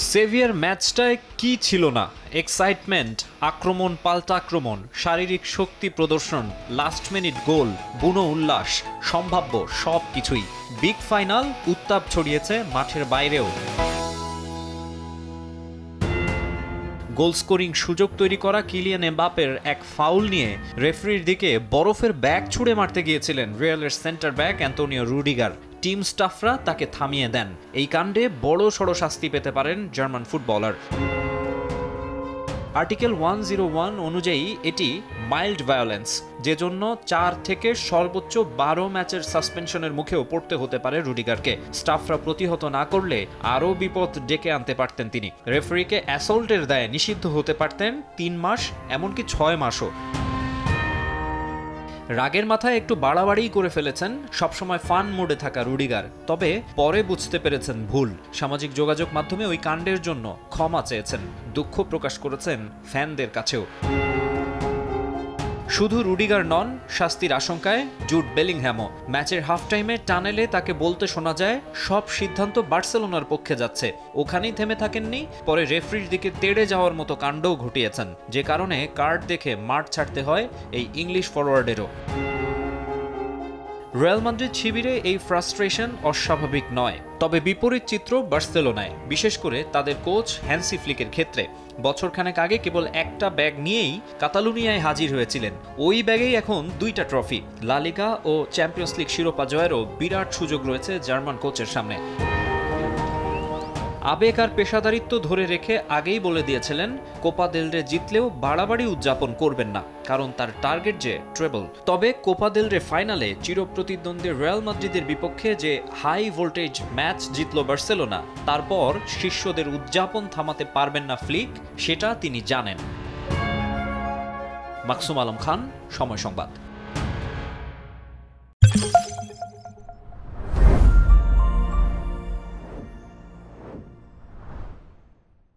Severe ম্যাচটায় কি ছিল না? এক্সাইটমেন্ট, আক্রমণ পাল্টা আক্রমণ, শারীরিক শক্তি প্রদর্শন, লাস্ট মিনিট গোল, বুনো উল্লাস, সম্ভাব্য সব কিছুই। বিগ ফাইনাল উত্তাপ ছড়িয়েছে মাঠের বাইরেও। গোল স্কোরিং সুযোগ তৈরি করা কিলিয়ান এমবাপের এক ফাউল নিয়ে রেফারির দিকে বরফের ব্যাগ ছুঁড়ে মারতে গিয়েছিলেন রিয়ালের centre back Antonio Rudiger. Team স্টাফরা তাকে থামিয়ে দেন। এই কাণ্ডে বড় সড় শাস্তি পেতে পারেন জার্মান ফুটবলার। আর্টিকেল 101 অনুযায়ী এটি মাইল্ড ভায়োলেন্স, যে জন্য 4 থেকে সর্বোচ্চ 12 ম্যাচের সাসপেনশনের মুখেও পড়তে হতে পারে রুডিগারকে। স্টাফরা প্রতিহত না করলে আরও বিপদ ডেকে আনতে পারতেন তিনি। রেফারিকে অ্যাসল্টের দায়ে নিষিদ্ধ হতে পারতেন 3 মাস, এমনকি 6 মাসও। রাগের মাথায় একটু বাড়াবাড়িই করে ফেলেছেন সবসময় ফান মোডে থাকা রুডিগার, তবে পরে বুঝতে পেরেছেন ভুল। সামাজিক যোগাযোগ মাধ্যমে ওই কাণ্ডের জন্য ক্ষমা চেয়েছেন, দুঃখ প্রকাশ করেছেন ফ্যানদের কাছেও। শুধু রুডিগার নন, শাস্তির আশঙ্কায় জুড বেলিংহ্যামও। ম্যাচের হাফ টাইমে টানেলে তাকে বলতে শোনা যায় সব সিদ্ধান্ত বার্সেলোনার পক্ষে যাচ্ছে। ওখানেই থেমে থাকেননি, পরে রেফারির দিকে তেড়ে যাওয়ার মতো কাণ্ডও ঘটিয়েছেন, যে কারণে কার্ড দেখে মাঠ ছাড়তে হয় এই ইংলিশ ফরওয়ার্ডেরও। রিয়াল মাদ্রিদ শিবিরে এই ফ্রাস্ট্রেশন অস্বাভাবিক নয়, তবে বিপরীত চিত্র বার্সেলোনায়, বিশেষ করে তাদের কোচ হ্যান্সি ফ্লিকের ক্ষেত্রে। বছরখানেক আগে কেবল একটা ব্যাগ নিয়েই কাতালুনিয়ায় হাজির হয়েছিলেন। ওই ব্যাগেই এখন 2টা ট্রফি, লা লিগা ও চ্যাম্পিয়ন্স লিগ শিরোপা জয়েরও বিরাট সুযোগ রয়েছে জার্মান কোচের সামনে। আবেগ আর পেশাদারিত্ব ধরে রেখে আগেই বলে দিয়েছিলেন কোপা দেল রে জিতলেও বাড়াবাড়ি উদযাপন করবেন না, কারণ তার টার্গেট যে ট্রেবল। তবে কোপা দেল রে ফাইনালে চিরপ্রতিদ্বন্দ্বী রিয়াল মাদ্রিদের বিপক্ষে যে হাই ভোল্টেজ ম্যাচ জিতল বার্সেলোনা, তারপর শিষ্যদের উদযাপন থামাতে পারবেন না ফ্লিক, সেটা তিনি জানেন। মাকসুম আলম খান, সময় সংবাদ।